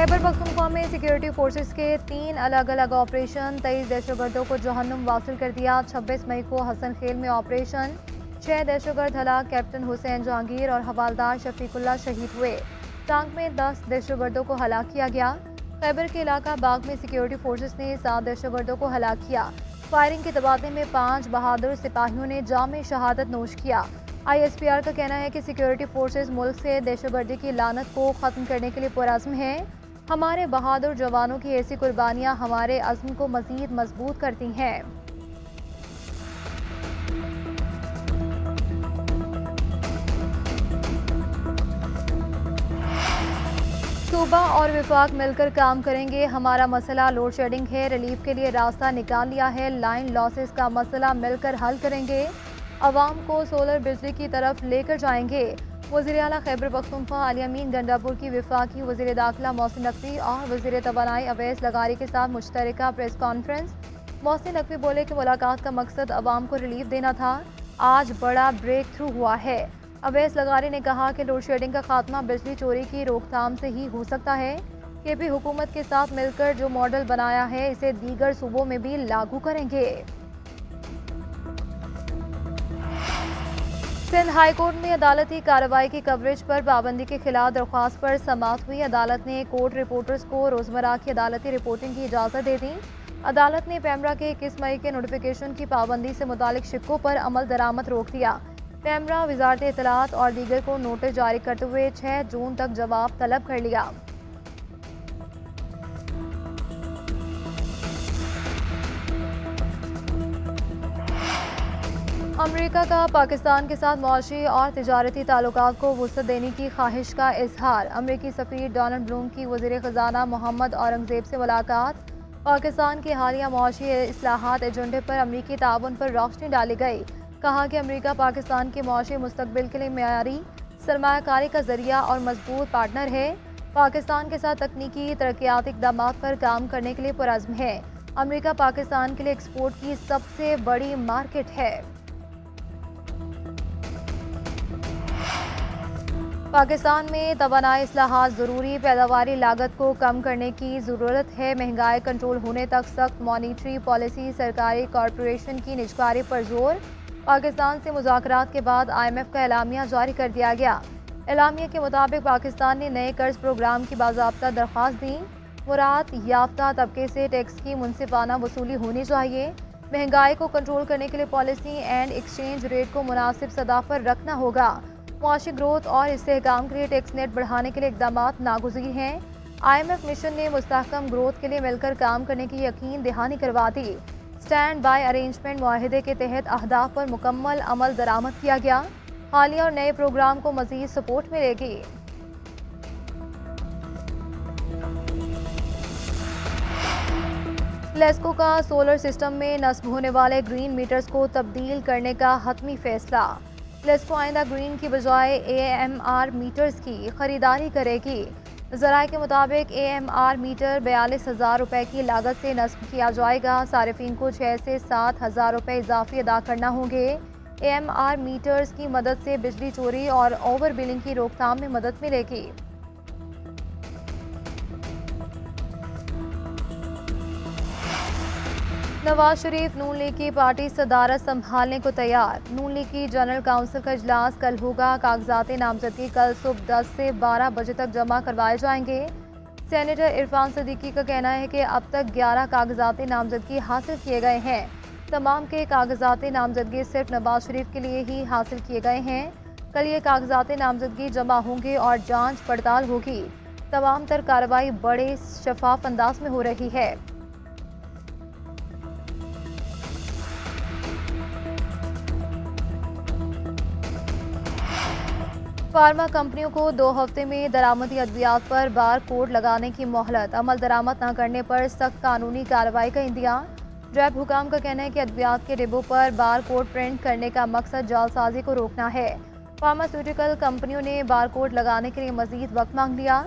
खैबर पख्तूनख्वा में security forces के 3 अलग अलग ऑपरेशन, 23 दहशतगर्दों को जहन्नुम वासिल कर दिया। 26 मई को हसन खेल में ऑपरेशन, 6 दहशतगर्द हलाक, कैप्टन हुसैन जहांगीर और हवालदार शफीकुल्ला शहीद हुए। टांग में 10 दहशतगर्दों को हलाक किया गया। खैबर के इलाका बाग में सिक्योरिटी फोर्सेस ने 7 दहशतगर्दों को हलाक किया। फायरिंग के तबादले में 5 बहादुर सिपाहियों ने जाम शहादत नोश किया। ISPR का कहना है कि सिक्योरिटी फोर्सेस मुल्क से दहशतगर्दी की लानत को ख़त्म करने के लिए पुरअज़्म हैं। हमारे बहादुर जवानों की ऐसी कुर्बानियां हमारे अज़्म को मज़ीद मजबूत करती हैं। सूबा और विफाक मिलकर काम करेंगे। हमारा मसला लोड शेडिंग है, रिलीफ के लिए रास्ता निकाल लिया है। लाइन लॉसेस का मसला मिलकर हल करेंगे। अवाम को सोलर बिजली की तरफ लेकर जाएंगे। वज़ीर आला खैबर पख्तूनख्वा अली अमीन गंडापुर की विफाकी वज़ीर दाखिला मोहसिन नकवी और वज़ीर तवानाई अवैस लगारी के साथ मुश्तरका प्रेस कॉन्फ्रेंस। मोहसिन नकवी बोले कि मुलाकात का मकसद अवाम को रिलीफ देना था। आज बड़ा ब्रेक थ्रू हुआ है। अवैस लगारी ने कहा कि लोड शेडिंग का खात्मा बिजली चोरी की रोकथाम से ही हो सकता है। KP हुकूमत के साथ मिलकर जो मॉडल बनाया है इसे दीगर सूबों में भी लागू करेंगे। सिंध हाई कोर्ट में अदालती कार्रवाई की कवरेज पर पाबंदी के खिलाफ दरख्वास्त पर समाअत हुई। अदालत ने कोर्ट रिपोर्टर्स को रोजमर्रा की अदालती रिपोर्टिंग की इजाज़त दे दी। अदालत ने पैमरा के 21 मई के नोटिफिकेशन की पाबंदी से मुतालिक शिक्कों पर अमल दरामद रोक दिया। पैमरा वजारत इत्तलात और दीगर को नोटिस जारी करते हुए 6 जून तक जवाब तलब कर लिया। अमेरिका का पाकिस्तान के साथ मुआशी और तिजारती ताल्लुकात को वुसअत देने की ख्वाहिश का इजहार। अमेरिकी सफीर डोनाल्ड ब्लूम की वज़ीर ख़जाना मोहम्मद औरंगज़ेब से मुलाकात। पाकिस्तान के हालिया मुआशी इस्लाहात एजेंडे पर अमेरिकी ताउन पर रोशनी डाली गई। कहा कि अमेरिका पाकिस्तान के मुआशी मुस्तकबिल के लिए मयारी सरमायाकारी का जरिया और मजबूत पार्टनर है। पाकिस्तान के साथ तकनीकी तरक्याती इक़दाम पर काम करने के लिए पुरअज़्म है। अमेरिका पाकिस्तान के लिए एक्सपोर्ट की सबसे बड़ी मार्केट है। पाकिस्तान में तवानाई इस्लाहात ज़रूरी, पैदावारी लागत को कम करने की ज़रूरत है। महंगाई कंट्रोल होने तक सख्त मॉनिटरी पॉलिसी, सरकारी कॉरपोरेशन की निजकारी पर जोर। पाकिस्तान से मुज़ाकरात के बाद IMF का एलामिया जारी कर दिया गया। एलामिया के मुताबिक पाकिस्तान ने नए कर्ज प्रोग्राम की बाज़ाब्ता दरख्वास्त दी। मुराद याफ्ता तबके से टैक्स की मुनसिफाना वसूली होनी चाहिए। महंगाई को कंट्रोल करने के लिए पॉलिसी एंड एक्सचेंज रेट को मुनासिब सतह पर रखना होगा। मुआशी ग्रोथ और इस्तेहकाम के लिए टैक्स नेट बढ़ाने के लिए इक़दाम नागुज़ीर हैं। IMF मिशन ने मुस्तहकम ग्रोथ के लिए मिलकर काम करने की यकीन दहानी करवा दी। स्टैंड बाय अरेंजमेंट मुआहिदे के तहत अहदाफ पर मुकम्मल अमल दरामद किया गया। हालिया और नए प्रोग्राम को मज़ीद सपोर्ट मिलेगी। लेस्को का सोलर सिस्टम में नस्ब होने वाले ग्रीन मीटर्स को तब्दील करने का हतमी फैसला। लेस्को आइंदा ग्रीन की बजाय AMR मीटर्स की खरीदारी करेगी। ज़राए के मुताबिक AMR मीटर 42,000 रुपये की लागत से नस्ब किया जाएगा। सारिफीन को 6 से 7,000 रुपये इजाफी अदा करना होंगे। AMR मीटर्स की मदद से बिजली चोरी और ओवर बिलिंग की रोकथाम में मदद मिलेगी। नवाज शरीफ नून लीग की पार्टी सदारत संभालने को तैयार। नून लीग की जनरल काउंसिल का इजलास कल होगा। कागजात नामजदगी कल सुबह 10 से 12 बजे तक जमा करवाए जाएंगे। सेनेटर इरफान सदीकी का कहना है कि अब तक 11 कागजात नामजदगी हासिल किए गए हैं। तमाम के कागजात नामजदगी सिर्फ नवाज शरीफ के लिए ही हासिल किए गए हैं। कल ये कागजात नामजदगी जमा होंगे और जाँच पड़ताल होगी। तमाम तर कार्रवाई बड़े शफाफ अंदाज में हो रही है। फार्मा कंपनियों को 2 हफ्ते में दरामदी अद्वियात पर बार कोड लगाने की मोहलत। अमल दरामद न करने पर सख्त कानूनी कार्रवाई का इंदिया। जैब हुकाम का कहना है कि अद्वियात के डिब्बों पर बार कोड प्रिंट करने का मकसद जालसाजी को रोकना है। फार्मास्यूटिकल कंपनियों ने बार कोड लगाने के लिए मजीद वक्त मांग लिया।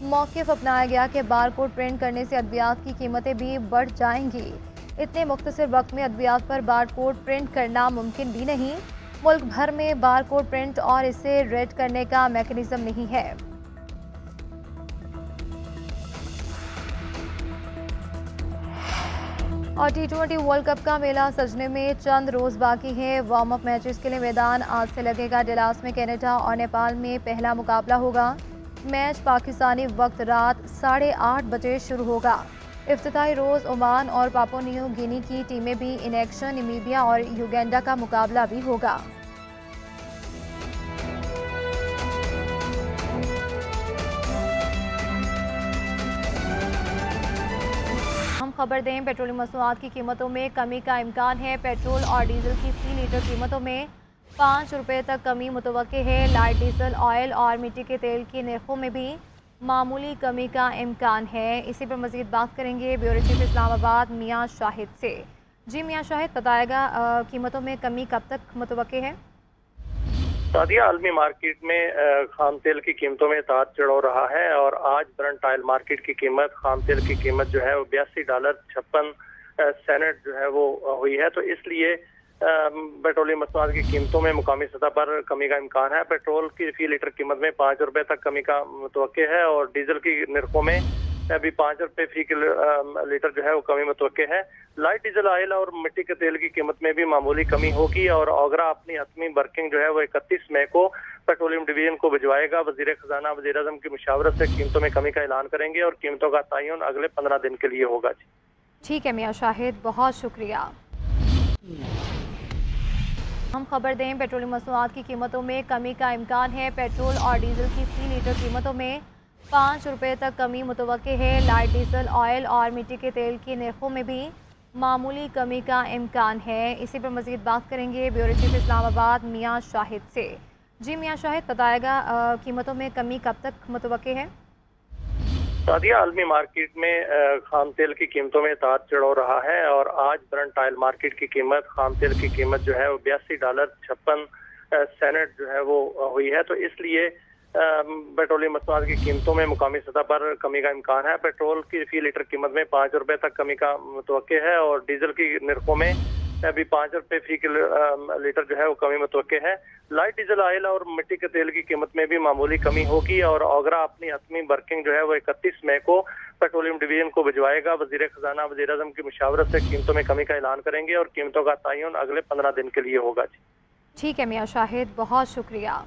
मौक़िफ़ अपनाया गया कि बार कोड प्रिंट करने से अद्वियात की कीमतें भी बढ़ जाएंगी। इतने मुख्तसर वक्त में अद्वियात पर बार कोड प्रिंट करना मुमकिन भी नहीं। मुल्क भर में बार कोड प्रिंट और इसे रेड करने का मैकेनिज्म नहीं है। और T20 वर्ल्ड कप का मेला सजने में चंद रोज बाकी है। वार्म अप मैचेस के लिए मैदान आज से लगेगा। डलास में कनाडा और नेपाल में पहला मुकाबला होगा। मैच पाकिस्तानी वक्त रात 8:30 बजे शुरू होगा। इफ्तिताई रोज ओमान और पापुआ न्यू गिनी की टीमें भी इन एक्शन। नामीबिया और युगांडा का मुकाबला भी होगा। हम खबर दें, पेट्रोलियम मसनूआत की कीमतों में कमी का इम्कान है। पेट्रोल और डीजल की फी लीटर कीमतों में 5 रुपये तक कमी मुतवक्के है। लाइट डीजल, ऑयल और मिट्टी के तेल की नरखों में भी मामूली कमी का इम्कान है। इसी पर मजीद बात करेंगे ब्यूरो चीफ इस्लामाबाद मियाँ शाहिद से। जी मियाँ शाहिद, बताएगा कीमतों में कमी कब तक मुतवक्के है? सादिया, आलमी मार्केट में खाम तेल की कीमतों में तार चढ़ाव रहा है और आज ब्रंट ऑयल मार्केट की कीमत, खाम तेल की कीमत जो है वो $82.56 जो है वो हुई है। तो इसलिए पेट्रोलियम मसनूआत की कीमतों में मुकामी सतह पर कमी का इम्कान है। पेट्रोल की फी लीटर कीमत में 5 रुपये तक कमी का मुतवक्के है और डीजल की नरखों में अभी 5 रुपये फी लीटर जो है वो कमी मुतवक्के है। लाइट डीजल, ऑयल और मिट्टी के तेल की कीमत में भी मामूली कमी होगी और ओगरा अपनी हतमी वर्किंग जो है वो 31 मई को पेट्रोलियम डिवीजन को भिजवाएगा। वजीर खजाना वजीर आजम की मुशावरत से कीमतों में कमी का ऐलान करेंगे और कीमतों का तयन अगले 15 दिन के लिए होगा। जी ठीक है मियाँ शाहिद, बहुत शुक्रिया। हम खबर दें, पेट्रोलियम मसनूआत की कीमतों में कमी का इम्कान है। पेट्रोल और डीजल की फी लीटर कीमतों में 5 रुपये तक कमी मुतवक्के है। लाइट डीजल, ऑयल और मिट्टी के तेल की नरखों में भी मामूली कमी का इम्कान है। इसी पर मजीद बात करेंगे ब्यूरो चीफ इस्लामाबाद मियाँ शाहिद से। जी मियाँ शाहिद, बताएगा कीमतों में कमी कब तक मुतवक्के है? सादिया, आलमी मार्केट में खाम तेल की कीमतों में तार चढ़ाव रहा है और आज ब्रंट ऑयल मार्केट की कीमत, खाम तेल की कीमत जो है वो $82.56 जो है वो हुई है। तो इसलिए पेट्रोलियम मसनूआत की कीमतों में मुकामी सतह पर कमी का इम्कान है। पेट्रोल की फी लीटर कीमत में 5 रुपये तक कमी का मुतवक्के है और डीजल की नरखों में अभी 5 रुपये फी लीटर जो है वो कमी मुतवक्के है। लाइट डीजल, ऑयल और मिट्टी के तेल की कीमत में भी मामूली कमी होगी और ओगरा अपनी हतमी वर्किंग जो है वो 31 मई को पेट्रोलियम डिवीजन को भिजवाएगा। वजीर खजाना वजीर आजम की मुशावरत से कीमतों में कमी का ऐलान करेंगे और कीमतों का तयन अगले 15 दिन के लिए होगा। जी ठीक है मियाँ शाहिद, बहुत शुक्रिया।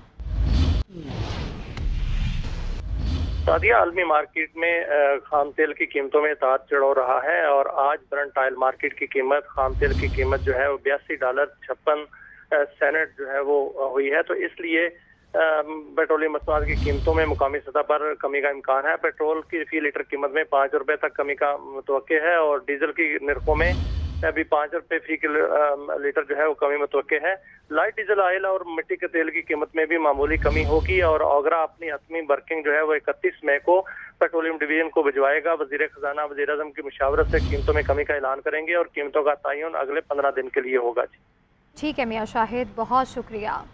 सादिया, आलमी मार्केट में खाम तेल की कीमतों में तार चढ़ाव रहा है और आज ब्रंट ऑयल मार्केट की कीमत, खाम तेल की कीमत जो है वो $82.56 जो है वो हुई है। तो इसलिए पेट्रोलियम मसनूआत की कीमतों में मुकामी सतह पर कमी का इम्कान है। पेट्रोल की फी लीटर कीमत में 5 रुपये तक कमी का मुतवक्के है और डीजल की नरखों में अभी 5 रुपये फी लीटर जो है वो कमी मुतवक्के है। लाइट डीजल, ऑयल और मिट्टी के तेल की कीमत में भी मामूली कमी होगी और ओगरा अपनी हतमी वर्किंग जो है वो 31 मई को पेट्रोलियम डिवीजन को भिजवाएगा। वजीर खजाना वजीर आजम की मुशावरत से कीमतों में कमी का ऐलान करेंगे और कीमतों का तयन अगले 15 दिन के लिए होगा। जी ठीक है मियाँ शाहिद, बहुत शुक्रिया।